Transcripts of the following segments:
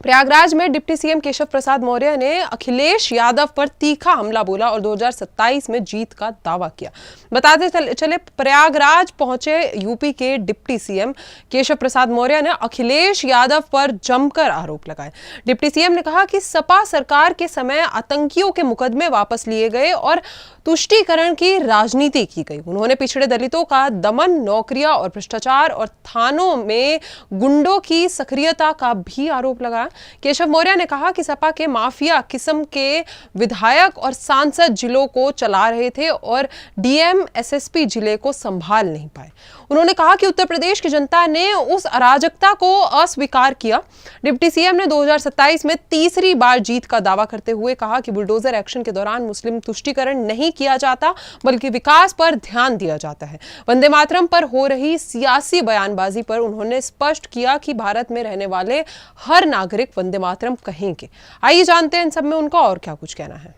प्रयागराज में deputy CM Keshav Prasad Maurya ने अखिलेश यादव पर तीखा हमला बोला और 2027 में जीत का दावा किया। बताते चले प्रयागराज पहुंचे यूपी के डिप्टी सीएम केशव प्रसाद मौर्य ने अखिलेश यादव पर जमकर आरोप लगाए। डिप्टी सीएम ने कहा कि सपा सरकार के समय आतंकियों के मुकदमे वापस लिए गए और तुष्टीकरण की राजनीति की गई। उन्होंने पिछड़े दलितों का दमन, नौकरियां और भ्रष्टाचार और थानों में गुंडों की सक्रियता का भी आरोप लगाया। केशव मौर्य ने कहा कि सपा के माफिया किस्म के विधायक और सांसद जिलों को चला रहे थे और डीएम एसएसपी जिले को संभाल नहीं पाए। उन्होंने कहा कि उत्तर प्रदेश की जनता ने उस अराजकता को अस्वीकार किया। डिप्टी सीएम ने 2027 में तीसरी बार जीत का दावा करते हुए कहा कि बुलडोजर एक्शन के दौरान मुस्लिम तुष्टीकरण नहीं किया जाता बल्कि विकास पर ध्यान दिया जाता है। वंदे मातरम पर हो रही सियासी बयानबाजी पर उन्होंने स्पष्ट किया कि भारत में रहने वाले हर नागरिक वंदे मातरम कहेंगे। आइए जानते हैं इन सब में उनका और क्या कुछ कहना है।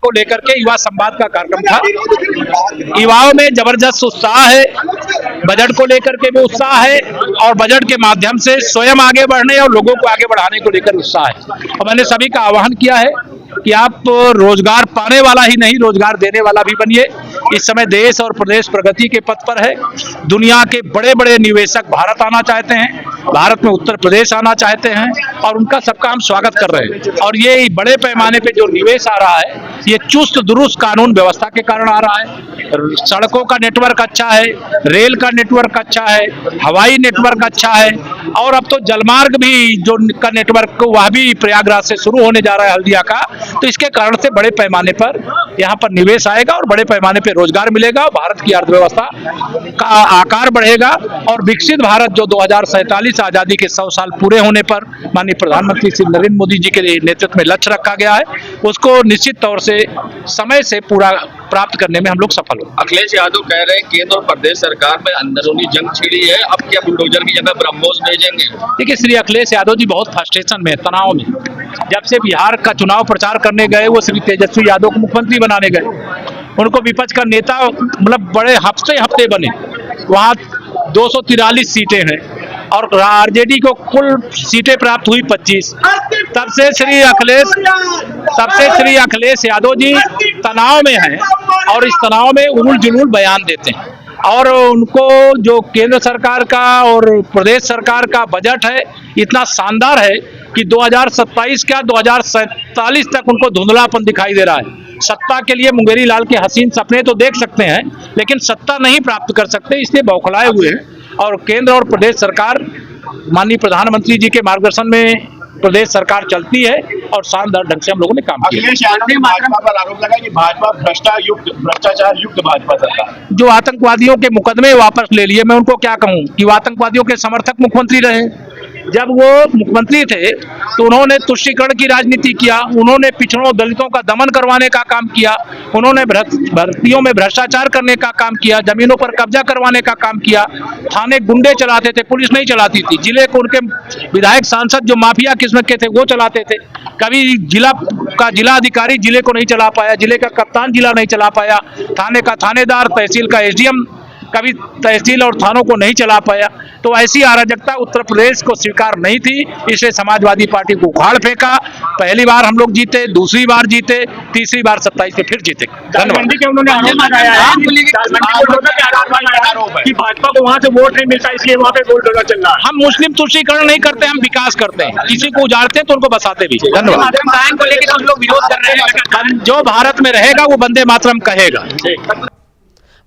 को लेकर के युवा संवाद का कार्यक्रम था। युवाओं में जबरदस्त उत्साह है, बजट को लेकर के भी उत्साह है और बजट के माध्यम से स्वयं आगे बढ़ने और लोगों को आगे बढ़ाने को लेकर उत्साह है। और मैंने सभी का आह्वान किया है कि आप रोजगार पाने वाला ही नहीं, रोजगार देने वाला भी बनिए। इस समय देश और प्रदेश प्रगति के पथ पर है। दुनिया के बड़े बड़े निवेशक भारत आना चाहते हैं, भारत में उत्तर प्रदेश आना चाहते हैं और उनका सबका हम स्वागत कर रहे हैं। और ये बड़े पैमाने पे जो निवेश आ रहा है ये चुस्त दुरुस्त कानून व्यवस्था के कारण आ रहा है। सड़कों का नेटवर्क अच्छा है, रेल का नेटवर्क अच्छा है, हवाई नेटवर्क अच्छा है और अब तो जलमार्ग भी जो का नेटवर्क वह भी प्रयागराज से शुरू होने जा रहा है, हल्दिया का। तो इसके कारण से बड़े पैमाने पर यहाँ पर निवेश आएगा और बड़े पैमाने पर रोजगार मिलेगा। भारत की अर्थव्यवस्था का आकार बढ़ेगा और विकसित भारत जो 2047 आजादी के 100 साल पूरे होने पर माननीय प्रधानमंत्री श्री नरेंद्र मोदी जी के नेतृत्व में लक्ष्य रखा गया है, उसको निश्चित तौर से समय से पूरा प्राप्त करने में हम लोग सफल हो। अखिलेश यादव कह रहे हैं केंद्र और प्रदेश सरकार में अंदरूनी जंग छिड़ी है, अब क्या बुलडोजर की जगह ब्रह्मोस भेजेंगे? देखिए, श्री अखिलेश यादव जी बहुत फ्रस्ट्रेशन में, तनाव में। जब से बिहार का चुनाव प्रचार करने गए वो श्री तेजस्वी यादव को मुख्यमंत्री बनाने गए। उनको विपक्ष का नेता मतलब बड़े हफ्ते बने। वहाँ 243 सीटें हैं और आरजेडी को कुल सीटें प्राप्त हुई 25। तब से श्री अखिलेश यादव जी तनाव में हैं और इस तनाव में उलूल जुलूल बयान देते हैं। और उनको जो केंद्र सरकार का और प्रदेश सरकार का बजट है इतना शानदार है कि 2027 क्या 2047 तक उनको धुंधलापन दिखाई दे रहा है। सत्ता के लिए मुंगेरी लाल के हसीन सपने तो देख सकते हैं लेकिन सत्ता नहीं प्राप्त कर सकते, इसलिए बौखलाए हुए हैं। और केंद्र और प्रदेश सरकार माननीय प्रधानमंत्री जी के मार्गदर्शन में प्रदेश सरकार चलती है और शानदार ढंग से हम लोगों ने काम किया। अखिलेश यादव ने भाजपा पर आरोप लगाया कि भाजपा भ्रष्टाचार युक्त भाजपा सरकार। जो आतंकवादियों के मुकदमे वापस ले लिए, मैं उनको क्या कहूं कि वो आतंकवादियों के समर्थक मुख्यमंत्री रहे। जब वो मुख्यमंत्री थे तो उन्होंने तुष्टीकरण की राजनीति किया, उन्होंने पिछड़ों दलितों का दमन करवाने का काम किया, उन्होंने भर्तियों में भ्रष्टाचार करने का काम किया, जमीनों पर कब्जा करवाने का काम किया। थाने गुंडे चलाते थे, पुलिस नहीं चलाती थी। जिले को उनके विधायक सांसद जो माफिया किस्म के थे वो चलाते थे। कभी जिला का जिला अधिकारी जिले को नहीं चला पाया, जिले का कप्तान जिला नहीं चला पाया, थाने का थानेदार, तहसील का एसडीएम कभी तहसील और थानों को नहीं चला पाया। तो ऐसी अराजकता उत्तर प्रदेश को स्वीकार नहीं थी, इसलिए समाजवादी पार्टी को उखाड़ फेंका। पहली बार हम लोग जीते, दूसरी बार जीते, तीसरी बार 27 में फिर जीते। धन्यवाद। कि भाजपा को वहां से वोट नहीं मिलता इसलिए वहां पे बुलडोजर चल रहा है। हम मुस्लिम तुष्टीकरण नहीं करते, हम विकास करते हैं। किसी को उजाड़ते हैं तो उनको बसाते भी। धन्यवाद। को लेकर हम लोग विरोध कर रहे हैं। जो भारत में रहेगा वो वंदे मातरम कहेगा।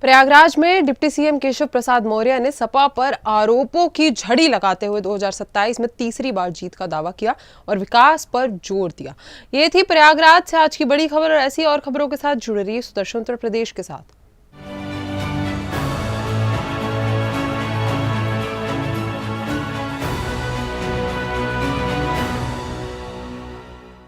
प्रयागराज में डिप्टी सीएम केशव प्रसाद मौर्य ने सपा पर आरोपों की झड़ी लगाते हुए 2027 में तीसरी बार जीत का दावा किया और विकास पर जोर दिया। ये थी प्रयागराज से आज की बड़ी खबर और ऐसी और खबरों के साथ जुड़े रहिए सुदर्शन उत्तर प्रदेश के साथ।